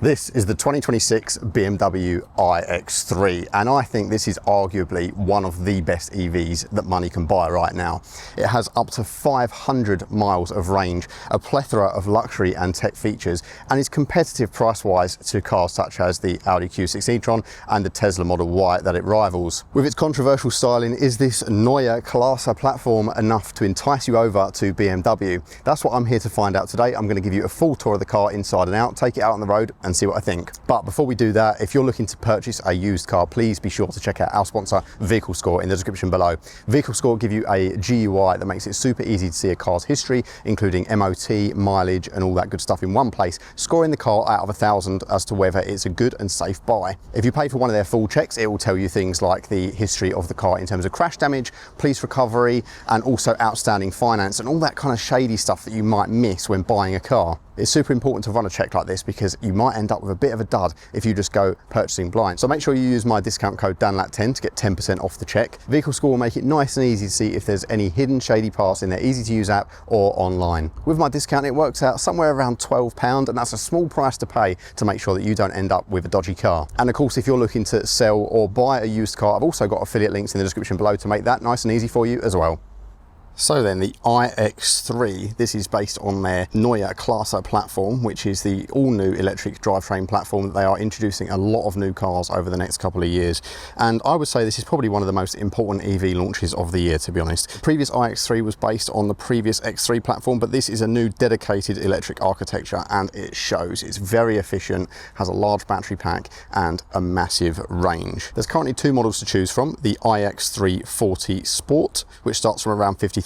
This is the 2026 BMW iX3, and I think this is arguably one of the best EVs that money can buy right now. It has up to 500 miles of range, a plethora of luxury and tech features, and is competitive price-wise to cars such as the Audi Q6 e-tron and the Tesla Model Y that it rivals. With its controversial styling, is this Neue Klasse platform enough to entice you over to BMW? That's what I'm here to find out today. I'm going to give you a full tour of the car inside and out, take it out on the road and see what I think. But before we do that, if you're looking to purchase a used car, please be sure to check out our sponsor Vehicle Score in the description below. Vehicle Score give you a GUI that makes it super easy to see a car's history, including MOT, mileage and all that good stuff in one place, scoring the car out of 1,000 as to whether it's a good and safe buy. If you pay for one of their full checks, it will tell you things like the history of the car in terms of crash damage, police recovery and also outstanding finance and all that kind of shady stuff that you might miss when buying a car. It's super important to run a check like this because you might end up with a bit of a dud if you just go purchasing blind. So make sure you use my discount code danlat10 to get 10% off the check. Vehicle Score will make it nice and easy to see if there's any hidden shady parts in their easy to use app or online. With my discount, it works out somewhere around £12, and that's a small price to pay to make sure that you don't end up with a dodgy car. And of course, if you're looking to sell or buy a used car, I've also got affiliate links in the description below to make that nice and easy for you as well. So then, the iX3, this is based on their Neue Klasse platform, which is the all-new electric drivetrain platform that they are introducing a lot of new cars over the next couple of years. And I would say this is probably one of the most important EV launches of the year, to be honest. The previous iX3 was based on the previous X3 platform, but this is a new dedicated electric architecture and it shows. It's very efficient, has a large battery pack and a massive range. There's currently two models to choose from, the iX3 40 Sport, which starts from around £53,000,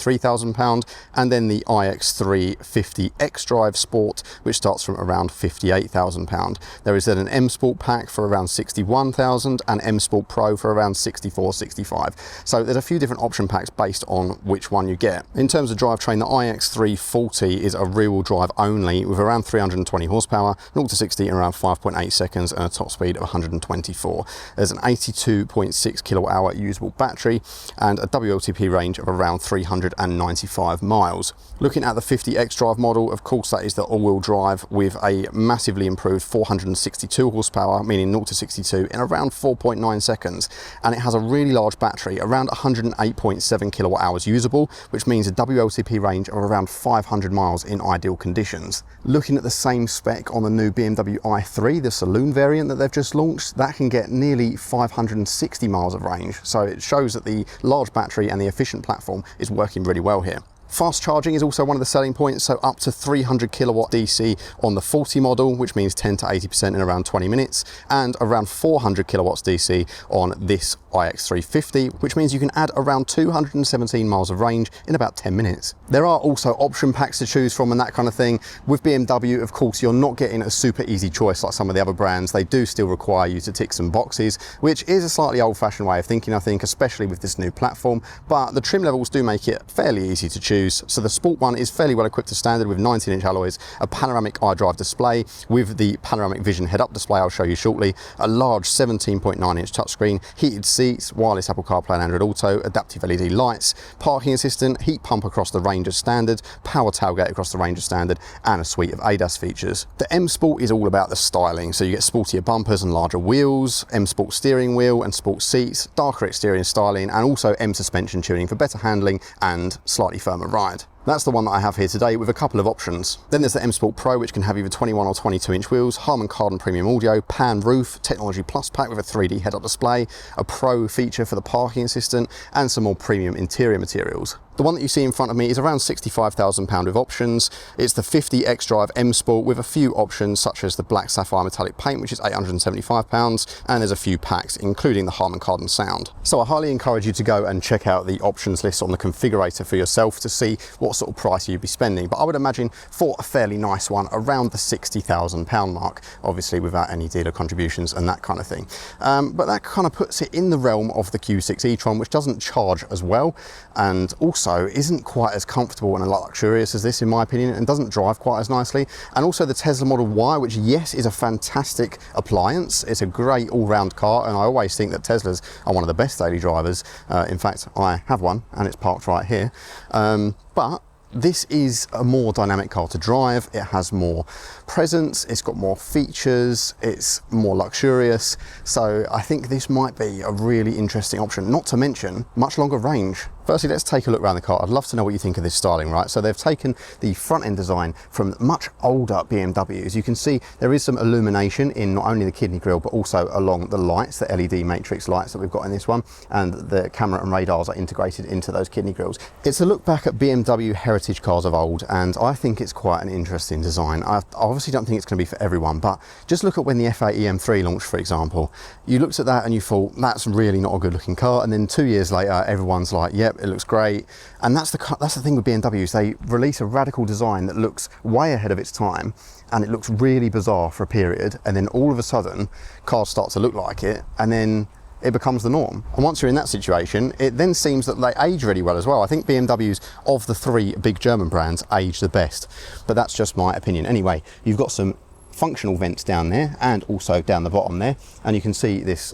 and then the iX3 50 xDrive Sport, which starts from around £58,000. There is then an M Sport pack for around £61,000 and M Sport Pro for around £64,000-65,000. So there's a few different option packs based on which one you get. In terms of drivetrain, the iX3 40 is a rear-wheel drive only with around 320 horsepower, 0 to 60 in around 5.8 seconds and a top speed of 124. There's an 82.6 kilowatt-hour usable battery and a WLTP range of around 395 miles. Looking at the 50 xDrive model, of course that is the all-wheel drive with a massively improved 462 horsepower, meaning 0 to 62 in around 4.9 seconds, and it has a really large battery, around 108.7 kilowatt hours usable, which means a WLTP range of around 500 miles in ideal conditions. Looking at the same spec on the new BMW i3, the saloon variant that they've just launched, that can get nearly 560 miles of range, so it shows that the large battery and the efficient platform is working really well here. Fast charging is also one of the selling points, so up to 300 kilowatt DC on the 40 model, which means 10 to 80% in around 20 minutes, and around 400 kilowatts DC on this iX350, which means you can add around 217 miles of range in about 10 minutes. There are also option packs to choose from and that kind of thing. With BMW, of course, you're not getting a super easy choice like some of the other brands. They do still require you to tick some boxes, which is a slightly old-fashioned way of thinking, I think, especially with this new platform, but the trim levels do make it fairly easy to choose. So the Sport one is fairly well equipped to standard with 19-inch alloys, a panoramic iDrive display with the panoramic vision head-up display I'll show you shortly, a large 17.9-inch touchscreen, heated seats, wireless Apple CarPlay and Android Auto, adaptive LED lights, parking assistant, heat pump across the range of standard, power tailgate across the range of standard, and a suite of ADAS features. The M Sport is all about the styling, so you get sportier bumpers and larger wheels, M Sport steering wheel and sport seats, darker exterior styling, and also M suspension tuning for better handling and slightly firmer ride. That's the one that I have here today with a couple of options. Then there's the M Sport Pro, which can have either 21 or 22-inch wheels, Harman Kardon premium audio, pan roof, Technology Plus pack with a 3D head-up display, a Pro feature for the parking assistant, and some more premium interior materials. The one that you see in front of me is around £65,000 with options. It's the 50 xDrive M Sport with a few options such as the black sapphire metallic paint, which is £875, and there's a few packs including the Harman Kardon sound. So I highly encourage you to go and check out the options list on the configurator for yourself to see what sort of price you'd be spending, but I would imagine for a fairly nice one around the £60,000 mark, obviously without any dealer contributions and that kind of thing. But that kind of puts it in the realm of the Q6 e-tron, which doesn't charge as well and also isn't quite as comfortable and luxurious as this in my opinion, and doesn't drive quite as nicely. And also the Tesla Model Y, which yes is a fantastic appliance, it's a great all-round car, and I always think that Teslas are one of the best daily drivers. In fact, I have one and it's parked right here, but this is a more dynamic car to drive. It has more presence, it's got more features, it's more luxurious. So I think this might be a really interesting option, not to mention much longer range. Firstly, let's take a look around the car. I'd love to know what you think of this styling, right? So they've taken the front end design from much older BMWs. You can see there is some illumination in not only the kidney grille, but also along the lights, the LED matrix lights that we've got in this one, and the camera and radars are integrated into those kidney grilles. It's a look back at BMW heritage cars of old, and I think it's quite an interesting design. I obviously don't think it's going to be for everyone, but just look at when the F8 EM3 launched, for example. You looked at that and you thought, that's really not a good looking car, and then 2 years later, everyone's like, yep, it looks great. And that's the thing with BMWs. They release a radical design that looks way ahead of its time, and it looks really bizarre for a period, and then all of a sudden cars start to look like it, and then it becomes the norm. And once you're in that situation, it then seems that they age really well as well. I think BMWs, of the three big German brands, age the best, but that's just my opinion. Anyway, you've got some functional vents down there and also down the bottom there, and you can see this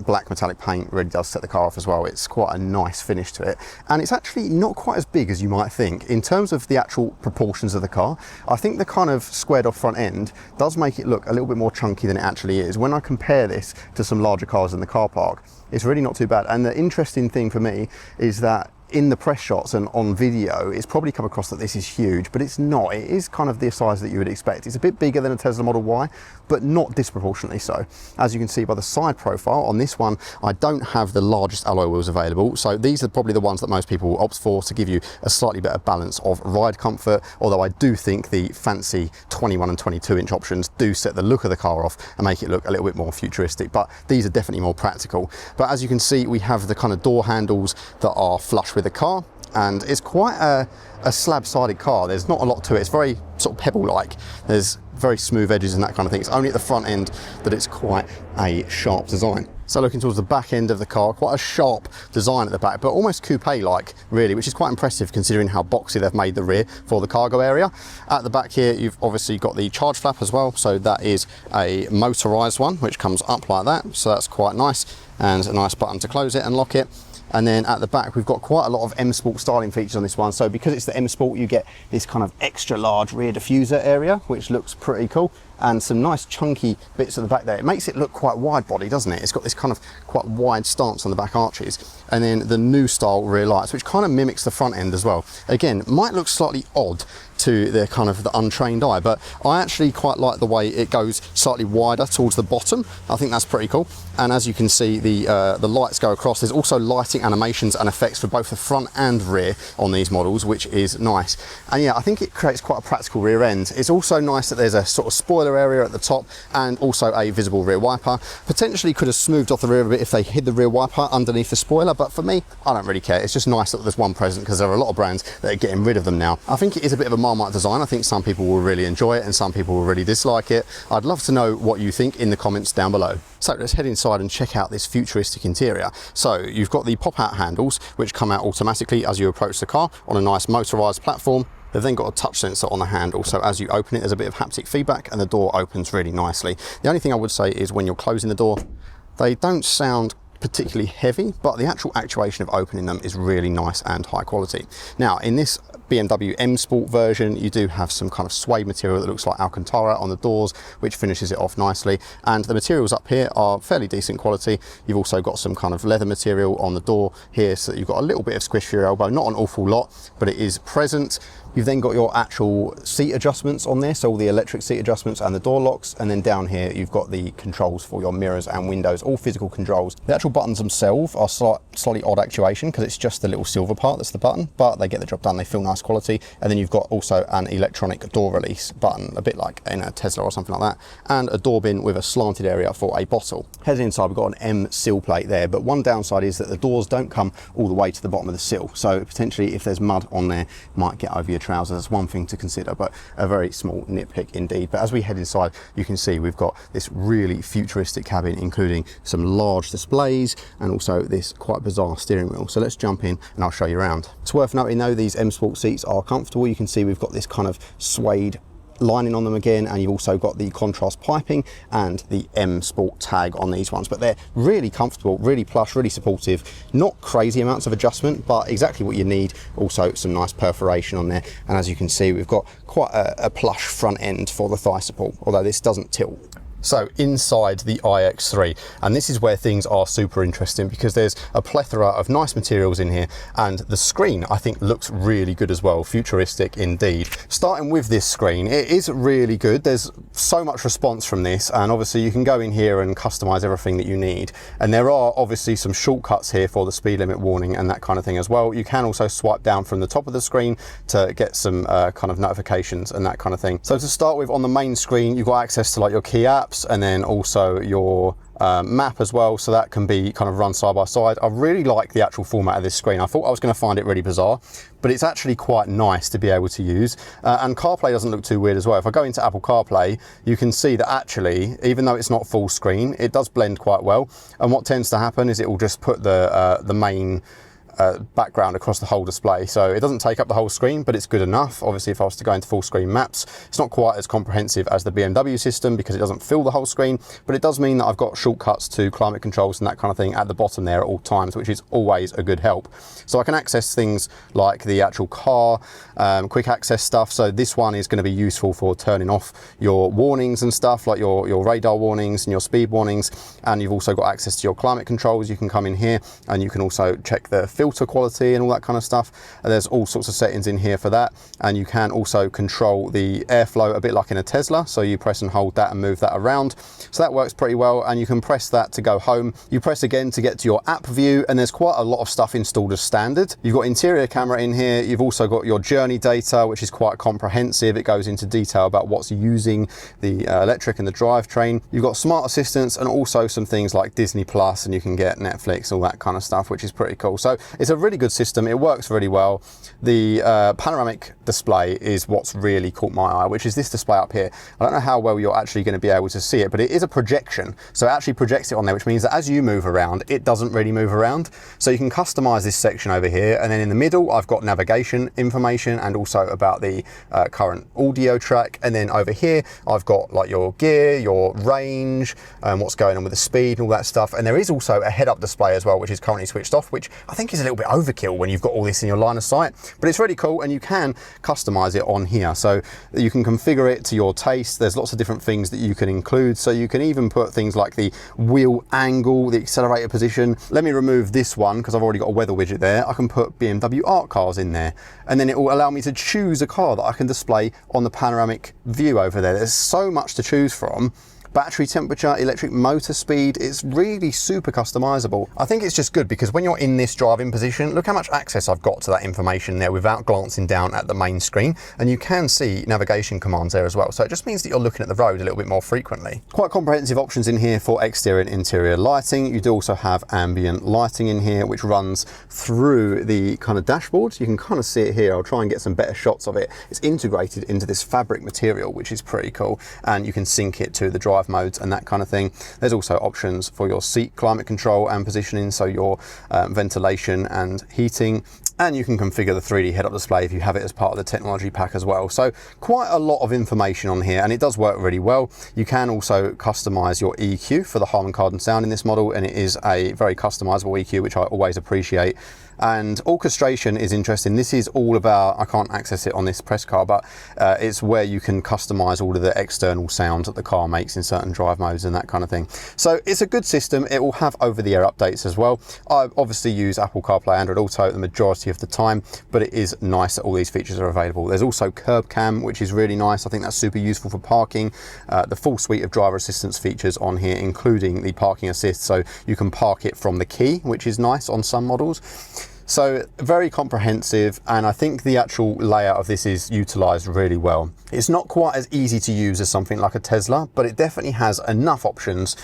black metallic paint really does set the car off as well. It's quite a nice finish to it, and it's actually not quite as big as you might think. In terms of the actual proportions of the car, I think the kind of squared off front end does make it look a little bit more chunky than it actually is. When I compare this to some larger cars in the car park, it's really not too bad. And the interesting thing for me is that in the press shots and on video, it's probably come across that this is huge, but it's not. It is kind of the size that you would expect. It's a bit bigger than a Tesla Model Y, but not disproportionately so. As you can see by the side profile, on this one, I don't have the largest alloy wheels available, so these are probably the ones that most people will opt for to give you a slightly better balance of ride comfort, although I do think the fancy 21 and 22 inch options do set the look of the car off and make it look a little bit more futuristic, but these are definitely more practical. But as you can see, we have the kind of door handles that are flush with the car, and it's quite a slab-sided car. There's not a lot to it. It's very sort of pebble-like. There's very smooth edges and that kind of thing. It's only at the front end that it's quite a sharp design. So looking towards the back end of the car, quite a sharp design at the back, but almost coupe-like really, which is quite impressive considering how boxy they've made the rear for the cargo area. At the back here, you've obviously got the charge flap as well. So that is a motorized one, which comes up like that. So that's quite nice, and a nice button to close it and lock it. And then at the back, we've got quite a lot of M Sport styling features on this one. So because it's the M Sport, you get this kind of extra large rear diffuser area, which looks pretty cool, and some nice chunky bits at the back there. It makes it look quite wide body, doesn't it? It's got this kind of quite wide stance on the back arches. And then the new style rear lights, which kind of mimics the front end as well. Again, might look slightly odd to the kind of the untrained eye, but I actually quite like the way it goes slightly wider towards the bottom. I think that's pretty cool. And as you can see, the lights go across. There's also lighting animations and effects for both the front and rear on these models, which is nice. And yeah, I think it creates quite a practical rear end. It's also nice that there's a sort of spoiler area at the top and also a visible rear wiper. Potentially could have smoothed off the rear a bit if they hid the rear wiper underneath the spoiler, but for me, I don't really care. It's just nice that there's one present because there are a lot of brands that are getting rid of them now. I think it is a bit of a Marmite design. I think some people will really enjoy it and some people will really dislike it. I'd love to know what you think in the comments down below. So let's head inside and check out this futuristic interior. So you've got the pop-out handles, which come out automatically as you approach the car on a nice motorized platform. They've then got a touch sensor on the handle, so as you open it, there's a bit of haptic feedback and the door opens really nicely. The only thing I would say is when you're closing the door, they don't sound particularly heavy, but the actual actuation of opening them is really nice and high quality. Now, in this BMW M Sport version, you do have some kind of suede material that looks like Alcantara on the doors, which finishes it off nicely. And the materials up here are fairly decent quality. You've also got some kind of leather material on the door here, so that you've got a little bit of squish for your elbow, not an awful lot, but it is present. You've then got your actual seat adjustments on there, so all the electric seat adjustments and the door locks, and then down here you've got the controls for your mirrors and windows, all physical controls. The actual buttons themselves are slightly odd actuation because it's just the little silver part that's the button, but they get the job done, they feel nice quality. And then you've got also an electronic door release button, a bit like in a Tesla or something like that, and a door bin with a slanted area for a bottle. Heading inside, we've got an M sill plate there, but one downside is that the doors don't come all the way to the bottom of the sill, so potentially if there's mud on there, it might get over your trousers. That's one thing to consider, but a very small nitpick indeed. But as we head inside, you can see we've got this really futuristic cabin, including some large displays and also this quite bizarre steering wheel. So let's jump in and I'll show you around. It's worth noting though, these M Sport seats are comfortable. You can see we've got this kind of suede lining on them again, and you've also got the contrast piping and the M Sport tag on these ones. But they're really comfortable, really plush, really supportive, not crazy amounts of adjustment, but exactly what you need. Also some nice perforation on there, and as you can see, we've got quite a plush front end for the thigh support, although this doesn't tilt. So inside the iX3, and this is where things are super interesting because there's a plethora of nice materials in here, and the screen I think looks really good as well, futuristic indeed. Starting with this screen, it is really good. There's so much response from this, and obviously you can go in here and customize everything that you need. And there are obviously some shortcuts here for the speed limit warning and that kind of thing as well. You can also swipe down from the top of the screen to get some kind of notifications and that kind of thing. So to start with, on the main screen, you've got access to like your key apps, and then also your map as well, so that can be kind of run side by side. I really like the actual format of this screen. I thought I was going to find it really bizarre, but it's actually quite nice to be able to use. And CarPlay doesn't look too weird as well. If I go into Apple CarPlay, you can see that actually, even though it's not full screen, it does blend quite well. And what tends to happen is it will just put the main background across the whole display, so it doesn't take up the whole screen, but it's good enough. Obviously, if I was to go into full screen maps, it's not quite as comprehensive as the BMW system because it doesn't fill the whole screen, but it does mean that I've got shortcuts to climate controls and that kind of thing at the bottom there at all times, which is always a good help. So I can access things like the actual car quick access stuff. So this one is going to be useful for turning off your warnings and stuff, like your radar warnings and your speed warnings, and you've also got access to your climate controls. You can come in here and you can also check the filter quality and all that kind of stuff, and there's all sorts of settings in here for that. And you can also control the airflow a bit like in a Tesla, so you press and hold that and move that around, so that works pretty well. And you can press that to go home, you press again to get to your app view, and there's quite a lot of stuff installed as standard. You've got interior camera in here, you've also got your journey data, which is quite comprehensive. It goes into detail about what's using the electric and the drivetrain. You've got smart assistants and also some things like Disney Plus, and you can get Netflix, all that kind of stuff, which is pretty cool. So it's a really good system. It works really well. The panoramic display is what's really caught my eye, which is this display up here. I don't know how well you're actually going to be able to see it, but it is a projection. So it actually projects it on there, which means that as you move around, it doesn't really move around. So you can customize this section over here. And then in the middle, I've got navigation information and also about the current audio track. And then over here, I've got like your gear, your range, what's going on with the speed and all that stuff. And there is also a head-up display as well, which is currently switched off, which I think is a little bit overkill when you've got all this in your line of sight, but it's really cool, and you can customize it on here. So you can configure it to your taste. There's lots of different things that you can include. So you can even put things like the wheel angle, the accelerator position. Let me remove this one because I've already got a weather widget there. I can put BMW art cars in there, and then it will allow me to choose a car that I can display on the panoramic view over there. There's so much to choose from. Battery temperature, electric motor speed, it's really super customizable. I think it's just good because when you're in this driving position, look how much access I've got to that information there without glancing down at the main screen, and you can see navigation commands there as well. So it just means that you're looking at the road a little bit more frequently. Quite comprehensive options in here for exterior and interior lighting. You do also have ambient lighting in here, which runs through the kind of dashboard. You can kind of see it here. I'll try and get some better shots of it. It's integrated into this fabric material, which is pretty cool, and you can sync it to the drive modes and that kind of thing. There's also options for your seat climate control and positioning, so your ventilation and heating, and you can configure the 3D head-up display if you have it as part of the technology pack as well. So quite a lot of information on here, and it does work really well. You can also customize your EQ for the Harman Kardon sound in this model, and it is a very customizable EQ, which I always appreciate. And orchestration is interesting. This is all about, I can't access it on this press car, but it's where you can customize all of the external sounds that the car makes in certain drive modes and that kind of thing. So it's a good system. It will have over-the-air updates as well. I obviously use Apple CarPlay, Android Auto the majority of the time, but it is nice that all these features are available. There's also curb cam, which is really nice. I think that's super useful for parking. The full suite of driver assistance features on here, including the parking assist, so you can park it from the key, which is nice on some models. So very comprehensive, and I think the actual layout of this is utilized really well. It's not quite as easy to use as something like a Tesla, but it definitely has enough options,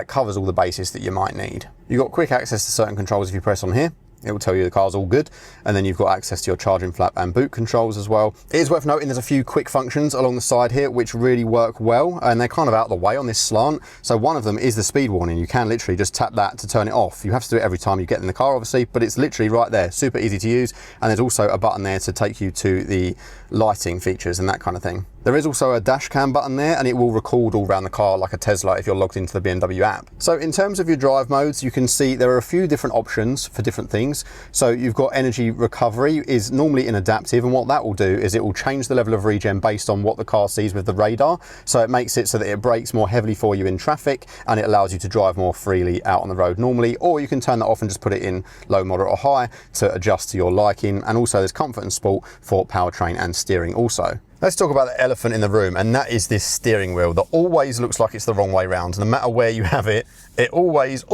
covers all the bases that you might need. You've got quick access to certain controls if you press on here. It will tell you the car's all good, and then you've got access to your charging flap and boot controls as well. It is worth noting there's a few quick functions along the side here which really work well, and they're kind of out of the way on this slant. So one of them is the speed warning. You can literally just tap that to turn it off. You have to do it every time you get in the car, obviously, but it's literally right there, super easy to use. And there's also a button there to take you to the lighting features and that kind of thing. There is also a dash cam button there, and it will record all around the car like a Tesla if you're logged into the BMW app. So in terms of your drive modes, you can see there are a few different options for different things. So you've got energy recovery is normally in adaptive, and what that will do is it will change the level of regen based on what the car sees with the radar. So it makes it so that it brakes more heavily for you in traffic, and it allows you to drive more freely out on the road normally, or you can turn that off and just put it in low, moderate or high to adjust to your liking. And also there's comfort and sport for powertrain and steering also. Let's talk about the elephant in the room, and that is this steering wheel that always looks like it's the wrong way round. No matter where you have it, it always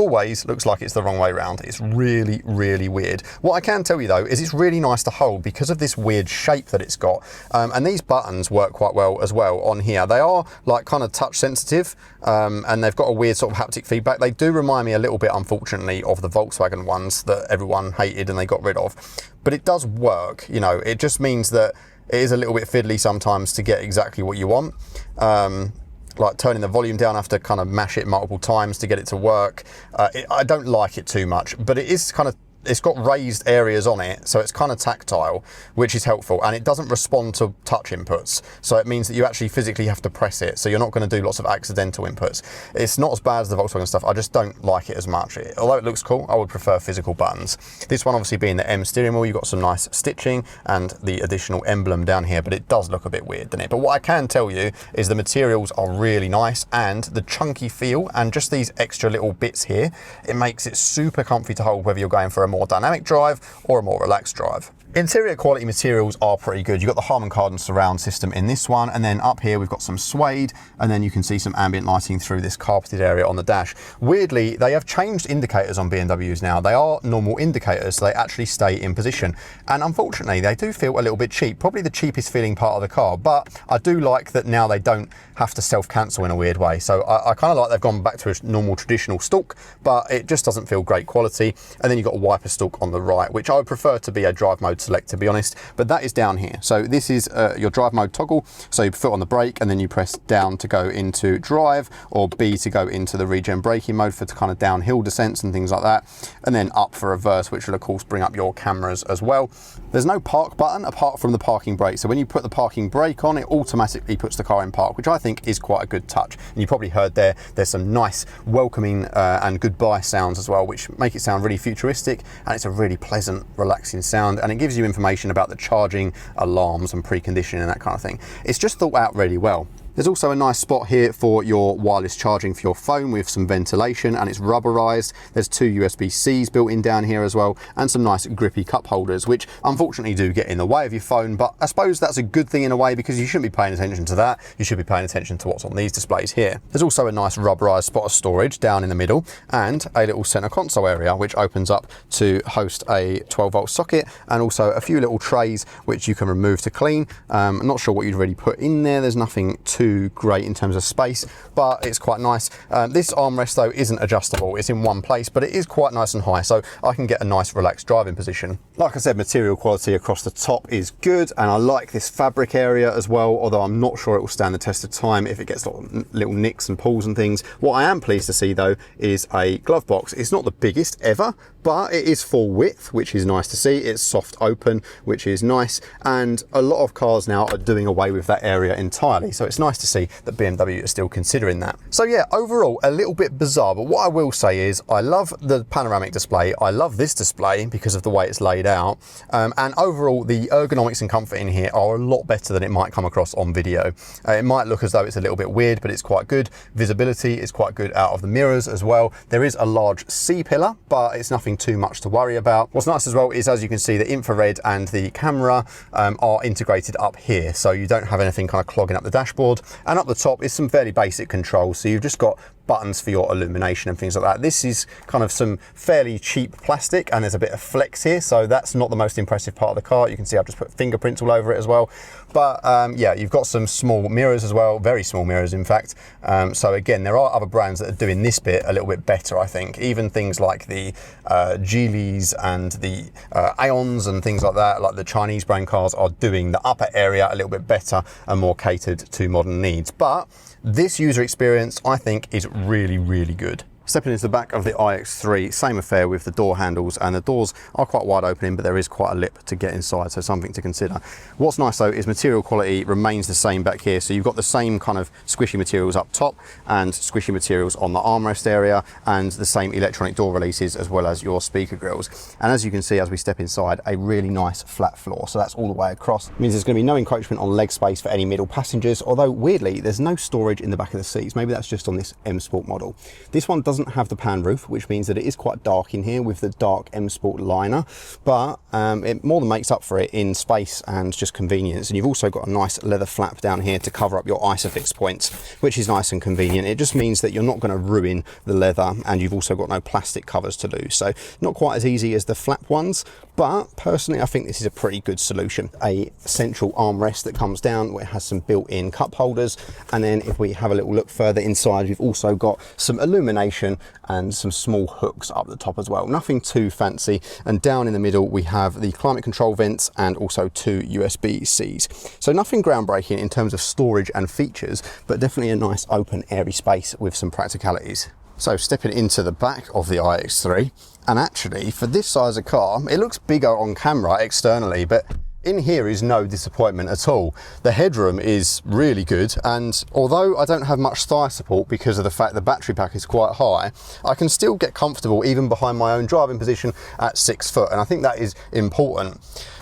looks like it's the wrong way round. It's really, really weird. What I can tell you though is it's really nice to hold because of this weird shape that it's got. And these buttons work quite well as well on here. They are like kind of touch sensitive, and they've got a weird sort of haptic feedback. They do remind me a little bit, unfortunately, of the Volkswagen ones that everyone hated and they got rid of. But it does work, you know. It just means that it is a little bit fiddly sometimes to get exactly what you want. Like turning the volume down, I have to kind of mash it multiple times to get it to work. I don't like it too much, but it is kind of, it's got raised areas on it, so it's kind of tactile, which is helpful, and it doesn't respond to touch inputs, so it means that you actually physically have to press it, so you're not going to do lots of accidental inputs. It's not as bad as the Volkswagen stuff. I just don't like it as much. Although it looks cool, I would prefer physical buttons. This one obviously being the M steering wheel, you've got some nice stitching and the additional emblem down here, but it does look a bit weird, doesn't it? But what I can tell you is the materials are really nice, and the chunky feel and just these extra little bits here, it makes it super comfy to hold whether you're going for a more dynamic drive or a more relaxed drive. Interior quality materials are pretty good. You've got the Harman Kardon surround system in this one, and then up here we've got some suede, and then you can see some ambient lighting through this carpeted area on the dash. Weirdly, they have changed indicators on BMWs now. They are normal indicators, so they actually stay in position. And unfortunately, they do feel a little bit cheap, probably the cheapest feeling part of the car, but I do like that now they don't have to self-cancel in a weird way. So I kind of like they've gone back to a normal traditional stalk, but it just doesn't feel great quality. And then you've got a wiper stalk on the right, which I would prefer to be a drive mode select, to be honest, but that is down here. So this is your drive mode toggle. So you put on the brake and then you press down to go into drive, or B to go into the regen braking mode for kind of downhill descents and things like that, and then up for reverse, which will of course bring up your cameras as well. There's no park button apart from the parking brake, so when you put the parking brake on, it automatically puts the car in park, which I think is quite a good touch. And you probably heard there's some nice welcoming and goodbye sounds as well, which make it sound really futuristic, and it's a really pleasant, relaxing sound, and it gives you information about the charging, alarms and preconditioning and that kind of thing. It's just thought out really well. There's also a nice spot here for your wireless charging for your phone with some ventilation, and it's rubberized. There's two USB-Cs built in down here as well, and some nice grippy cup holders, which unfortunately do get in the way of your phone, but I suppose that's a good thing in a way, because you shouldn't be paying attention to that. You should be paying attention to what's on these displays here. There's also a nice rubberized spot of storage down in the middle, and a little center console area which opens up to host a 12-volt socket, and also a few little trays which you can remove to clean. I'm not sure what you'd really put in there. There's nothing too great in terms of space, but it's quite nice. This armrest though isn't adjustable, it's in one place, but it is quite nice and high, so I can get a nice relaxed driving position. Like I said, material quality across the top is good, and I like this fabric area as well, although I'm not sure it will stand the test of time if it gets little nicks and pulls and things. What I am pleased to see though is a glove box. It's not the biggest ever, but it is full width, which is nice to see. It's soft open, which is nice, and a lot of cars now are doing away with that area entirely, so it's nice to see that BMW is still considering that. So yeah, overall a little bit bizarre, but what I will say is I love the panoramic display. I love this display because of the way it's laid out, and overall the ergonomics and comfort in here are a lot better than it might come across on video. It might look as though it's a little bit weird, but it's quite good. Visibility is quite good out of the mirrors as well. There is a large C-pillar, but it's nothing too much to worry about. What's nice as well is, as you can see, the infrared and the camera are integrated up here, so you don't have anything kind of clogging up the dashboard. And up the top is some fairly basic controls, so you've just got buttons for your illumination and things like that. This is kind of some fairly cheap plastic, and there's a bit of flex here, so that's not the most impressive part of the car. You can see I've just put fingerprints all over it as well. But yeah, you've got some small mirrors as well, very small mirrors in fact. So again, there are other brands that are doing this bit a little bit better, I think. Even things like the Geelys and the Aeons and things like that, like the Chinese brand cars, are doing the upper area a little bit better and more catered to modern needs. But this user experience, I think, is really, really good. Stepping into the back of the iX3, same affair with the door handles, and the doors are quite wide opening, but there is quite a lip to get inside, so something to consider. What's nice though is material quality remains the same back here, so you've got the same kind of squishy materials up top and squishy materials on the armrest area, and the same electronic door releases as well as your speaker grills. And as you can see as we step inside, a really nice flat floor, so that's all the way across. It means there's going to be no encroachment on leg space for any middle passengers, although weirdly there's no storage in the back of the seats. Maybe that's just on this M Sport model. This one doesn't have the pan roof, which means that it is quite dark in here with the dark M Sport liner, but it more than makes up for it in space and just convenience. And you've also got a nice leather flap down here to cover up your ISOFIX points, which is nice and convenient. It just means that you're not going to ruin the leather, and you've also got no plastic covers to lose. So not quite as easy as the flap ones, but personally I think this is a pretty good solution. A central armrest that comes down, where it has some built-in cup holders, and then if we have a little look further inside, we've also got some illumination and some small hooks up the top as well. Nothing too fancy. And down in the middle we have the climate control vents and also 2 USB-Cs. So nothing groundbreaking in terms of storage and features, but definitely a nice open airy space with some practicalities. So stepping into the back of the iX3, and actually for this size of car, it looks bigger on camera externally, but in here is no disappointment at all. The headroom is really good, and although I don't have much thigh support because of the fact the battery pack is quite high, I can still get comfortable even behind my own driving position at 6 foot, and I think that is important.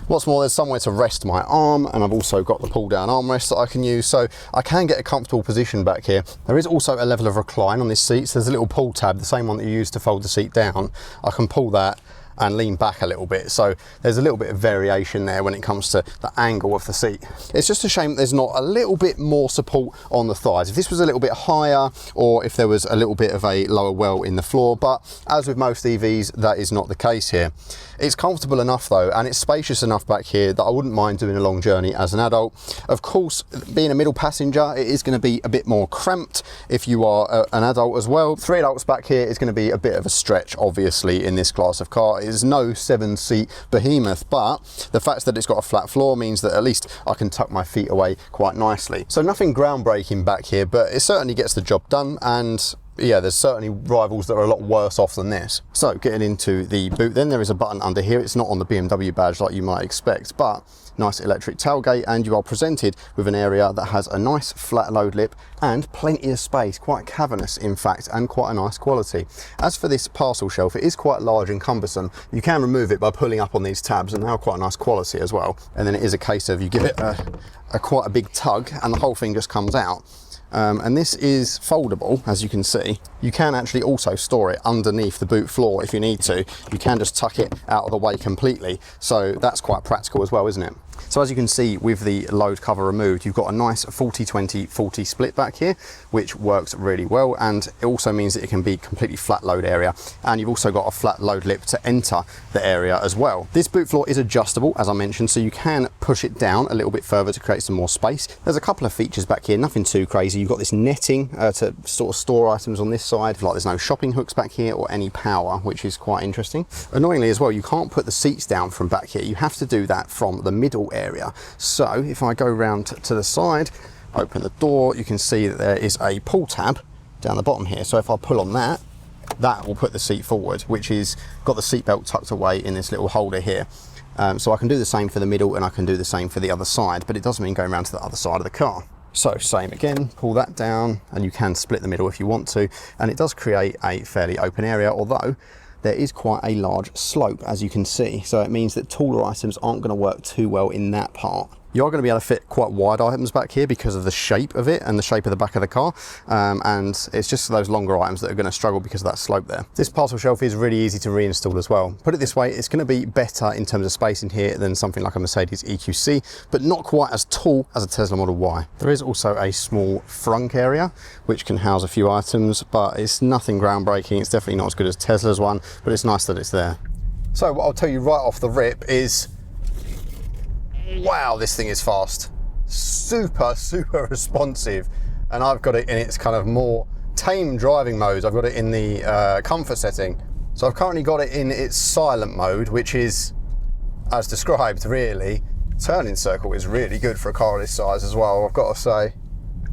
What's more, there's somewhere to rest my arm, and I've also got the pull down armrest that I can use, so I can get a comfortable position back here. There is also a level of recline on this seat, so there's a little pull tab, the same one that you use to fold the seat down. I can pull that and lean back a little bit, so there's a little bit of variation there when it comes to the angle of the seat. It's just a shame there's not a little bit more support on the thighs. If this was a little bit higher, or if there was a little bit of a lower well in the floor, but as with most EVs, that is not the case here. It's comfortable enough though, and it's spacious enough back here that I wouldn't mind doing a long journey as an adult. Of course, being a middle passenger, it is going to be a bit more cramped if you are an adult as well. 3 adults back here is going to be a bit of a stretch, obviously, in this class of car. It is no 7-seat behemoth, but the fact that it's got a flat floor means that at least I can tuck my feet away quite nicely. So nothing groundbreaking back here, but it certainly gets the job done, and yeah, there's certainly rivals that are a lot worse off than this. So getting into the boot then, there is a button under here. It's not on the BMW badge like you might expect, but nice electric tailgate, and you are presented with an area that has a nice flat load lip and plenty of space, quite cavernous in fact, and quite a nice quality. As for this parcel shelf, it is quite large and cumbersome. You can remove it by pulling up on these tabs, and they are quite a nice quality as well. And then it is a case of you give it quite a big tug and the whole thing just comes out. And this is foldable, as you can see. You can actually also store it underneath the boot floor if you need to. You can just tuck it out of the way completely, so that's quite practical as well, isn't it? So as you can see, with the load cover removed, you've got a nice 40-20-40 split back here, which works really well, and it also means that it can be completely flat load area, and you've also got a flat load lip to enter the area as well. This boot floor is adjustable, as I mentioned, so you can push it down a little bit further to create some more space. There's a couple of features back here, nothing too crazy. You've got this netting to sort of store items on this side, like there's no shopping hooks back here or any power, which is quite interesting. Annoyingly as well, you can't put the seats down from back here. You have to do that from the middle area. So if I go around to the side, open the door, you can see that there is a pull tab down the bottom here. So if I pull on that, that will put the seat forward, which is got the seat belt tucked away in this little holder here. So I can do the same for the middle, and I can do the same for the other side, but it does mean going around to the other side of the car. So same again, pull that down, and you can split the middle if you want to, and it does create a fairly open area, although there is quite a large slope, as you can see. So it means that taller items aren't going to work too well in that part. You are going to be able to fit quite wide items back here because of the shape of it and the shape of the back of the car, and it's just those longer items that are going to struggle because of that slope there. This parcel shelf is really easy to reinstall as well. Put it this way, it's going to be better in terms of space in here than something like a Mercedes EQC, but not quite as tall as a Tesla Model Y. There is also a small frunk area which can house a few items, but it's nothing groundbreaking. It's definitely not as good as Tesla's one, but it's nice that it's there. So what I'll tell you right off the rip is, wow, this thing is fast. Super responsive. And I've got it in its kind of more tame driving mode. I've got it in the comfort setting. So I've currently got it in its silent mode, which is, as described, really. Turning circle is really good for a car this size as well, I've got to say.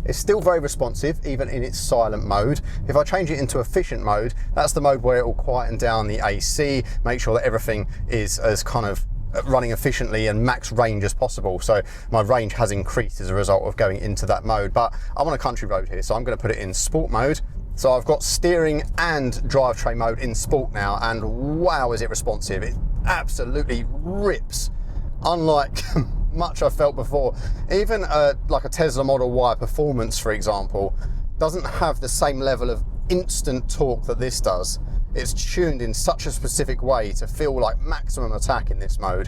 It's still very responsive, even in its silent mode. If I change it into efficient mode, that's the mode where it will quieten down the AC, make sure that everything is as kind of running efficiently and max range as possible. So my range has increased as a result of going into that mode. But I'm on a country road here, so I'm going to put it in sport mode. So I've got steering and drivetrain mode in sport now, and wow, is it responsive. It absolutely rips, unlike much I've felt before. Even like a Tesla Model Y Performance, for example, doesn't have the same level of instant torque that this does. It's tuned in such a specific way to feel like maximum attack in this mode,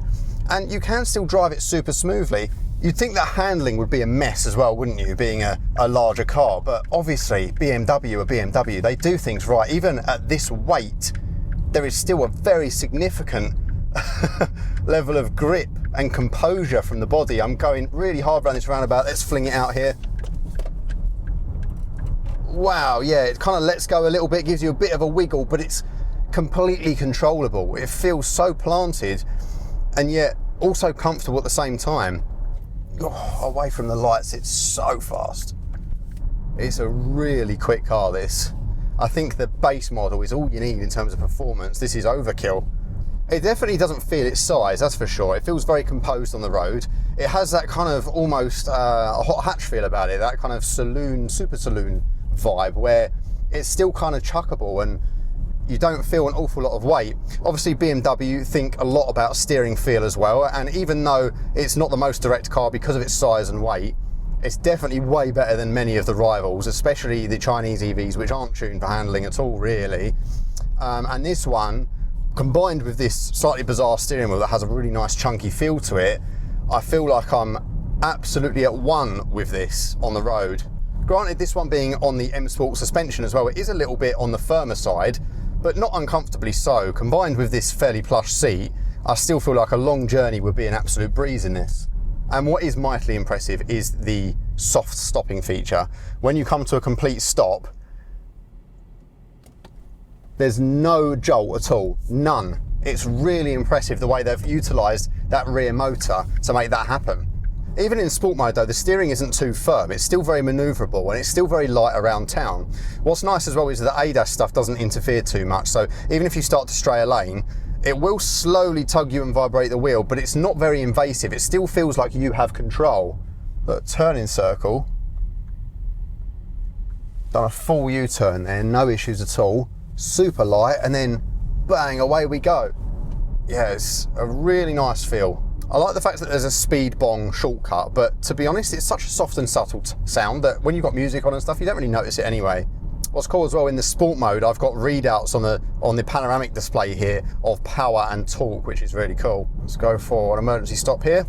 and you can still drive it super smoothly. You'd think that handling would be a mess as well, wouldn't you, being a larger car? But obviously BMW are BMW, they do things right. Even at this weight, there is still a very significant level of grip and composure from the body. I'm going really hard around this roundabout. Let's fling it out here. Wow, yeah, it kind of lets go a little bit, gives you a bit of a wiggle, but it's completely controllable. It feels so planted and yet also comfortable at the same time. Oh, away from the lights, it's so fast. It's a really quick car, this. I think the base model is all you need in terms of performance. This is overkill. It definitely doesn't feel its size, that's for sure. It feels very composed on the road. It has that kind of almost a hot hatch feel about it, that kind of saloon, super saloon vibe, where it's still kind of chuckable and you don't feel an awful lot of weight. Obviously BMW think a lot about steering feel as well, and even though it's not the most direct car because of its size and weight, it's definitely way better than many of the rivals, especially the Chinese EVs, which aren't tuned for handling at all, really. And this one, combined with this slightly bizarre steering wheel that has a really nice chunky feel to it, I feel like I'm absolutely at one with this on the road. Granted, this one being on the M Sport suspension as well, it is a little bit on the firmer side, but not uncomfortably so. Combined with this fairly plush seat, I still feel like a long journey would be an absolute breeze in this. And what is mightily impressive is the soft stopping feature. When you come to a complete stop, there's no jolt at all, none. It's really impressive the way they've utilised that rear motor to make that happen. Even in sport mode though, the steering isn't too firm. It's still very manoeuvrable and it's still very light around town. What's nice as well is that the ADAS stuff doesn't interfere too much. So even if you start to stray a lane, it will slowly tug you and vibrate the wheel, but it's not very invasive. It still feels like you have control. Look, turning circle. Done a full U-turn there, no issues at all. Super light, and then bang, away we go. Yeah, it's a really nice feel. I like the fact that there's a speed bong shortcut, but to be honest, it's such a soft and subtle sound that when you've got music on and stuff, you don't really notice it anyway. What's cool as well, in the sport mode, I've got readouts on the panoramic display here of power and torque, which is really cool. Let's go for an emergency stop here.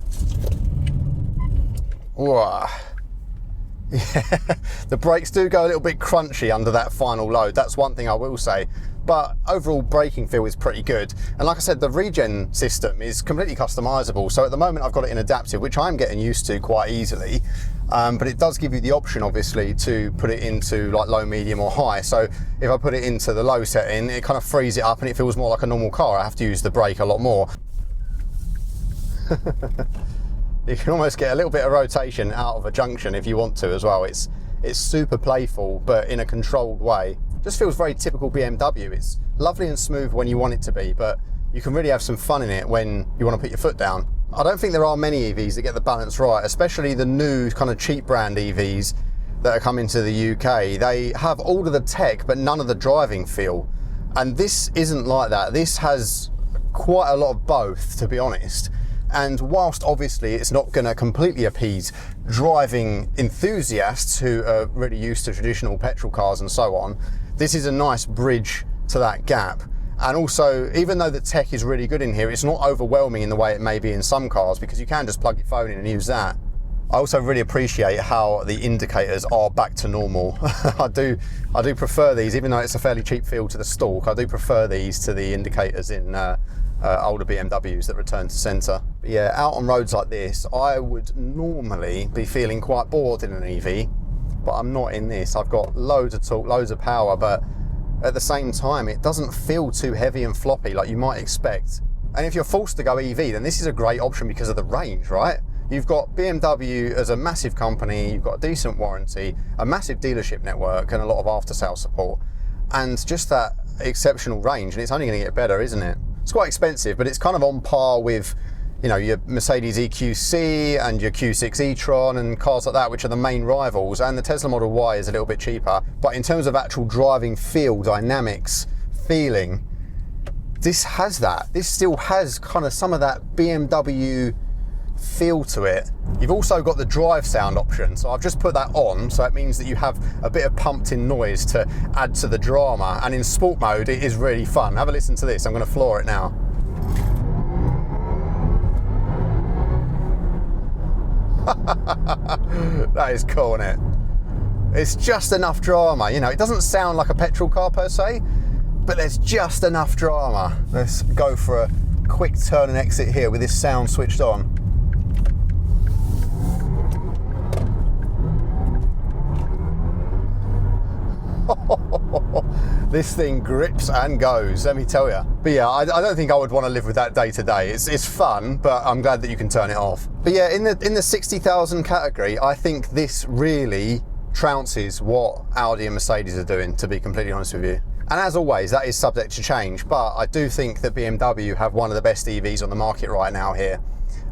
Whoa. Yeah, the brakes do go a little bit crunchy under that final load, that's one thing I will say, but overall braking feel is pretty good. And like I said, the regen system is completely customizable, so at the moment I've got it in adaptive, which I'm getting used to quite easily, but it does give you the option obviously to put it into like low, medium or high. So if I put it into the low setting, it kind of frees it up and it feels more like a normal car. I have to use the brake a lot more. You can almost get a little bit of rotation out of a junction if you want to as well. It's super playful, but in a controlled way. Just feels very typical BMW. It's lovely and smooth when you want it to be, but you can really have some fun in it when you want to put your foot down. I don't think there are many EVs that get the balance right, especially the new kind of cheap brand EVs that are coming to the UK. They have all of the tech, but none of the driving feel. And this isn't like that. This has quite a lot of both, to be honest. And whilst obviously it's not going to completely appease driving enthusiasts who are really used to traditional petrol cars and so on, this is a nice bridge to that gap. And also, even though the tech is really good in here, it's not overwhelming in the way it may be in some cars, because you can just plug your phone in and use that. I also really appreciate how the indicators are back to normal. I do prefer these, even though it's a fairly cheap feel to the stalk. I do prefer these to the indicators in older BMWs that return to centre. But yeah, out on roads like this, I would normally be feeling quite bored in an EV, but I'm not in this. I've got loads of torque, loads of power, but at the same time, it doesn't feel too heavy and floppy like you might expect. And if you're forced to go EV, then this is a great option because of the range, right? You've got BMW as a massive company, you've got a decent warranty, a massive dealership network and a lot of after-sales support, and just that exceptional range, and it's only going to get better, isn't it? It's quite expensive, but it's kind of on par with, you know, your Mercedes EQC and your Q6 e-tron and cars like that, which are the main rivals, and the Tesla Model Y is a little bit cheaper. But in terms of actual driving feel, dynamics, feeling, this has that. This still has kind of some of that BMW feel to it. You've also got the drive sound option, so I've just put that on, so it means that you have a bit of pumped in noise to add to the drama, and in sport mode it is really fun. Have a listen to this. I'm going to floor it now. That is cool, isn't it? It's just enough drama, you know. It doesn't sound like a petrol car per se, but there's just enough drama. Let's go for a quick turn and exit here with this sound switched on. This thing grips and goes, let me tell you. But yeah, I don't think I would want to live with that day to day. It's fun, but I'm glad that you can turn it off. But yeah, in the 60,000 category, I think this really trounces what Audi and Mercedes are doing, to be completely honest with you. And as always, that is subject to change, but I do think that BMW have one of the best EVs on the market right now here.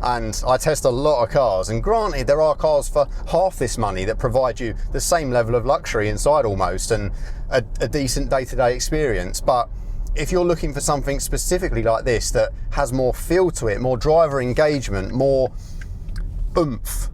And I test a lot of cars, and granted there are cars for half this money that provide you the same level of luxury inside almost, and a decent day-to-day experience. But if you're looking for something specifically like this that has more feel to it, more driver engagement, more oomph,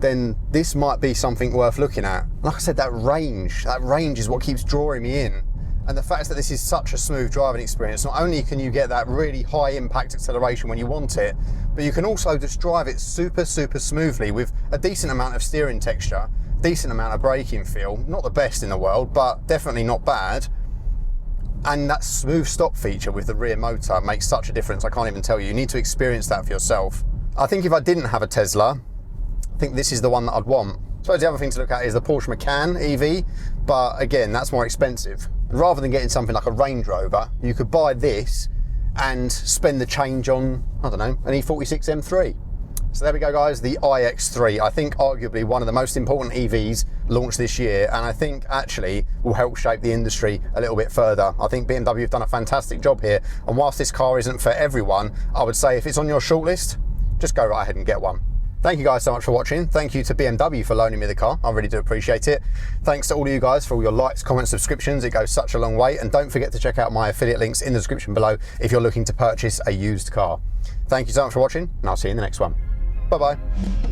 then this might be something worth looking at. Like I said, that range is what keeps drawing me in. And the fact that this is such a smooth driving experience, not only can you get that really high impact acceleration when you want it, but you can also just drive it super smoothly with a decent amount of steering texture, decent amount of braking feel, not the best in the world, but definitely not bad. And that smooth stop feature with the rear motor makes such a difference, I can't even tell you. You need to experience that for yourself. I think if I didn't have a Tesla, I think this is the one that I'd want. I suppose the other thing to look at is the Porsche Macan EV, but again, that's more expensive. Rather than getting something like a Range Rover, you could buy this and spend the change on, I don't know, an E46 M3. So there we go, guys, the iX3. I think arguably one of the most important EVs launched this year, and I think actually will help shape the industry a little bit further. I think BMW have done a fantastic job here, and whilst this car isn't for everyone, I would say if it's on your shortlist, just go right ahead and get one. Thank you guys so much for watching. Thank you to BMW for loaning me the car. I really do appreciate it. Thanks to all of you guys for all your likes, comments, subscriptions. It goes such a long way. And don't forget to check out my affiliate links in the description below if you're looking to purchase a used car. Thank you so much for watching, and I'll see you in the next one. Bye-bye.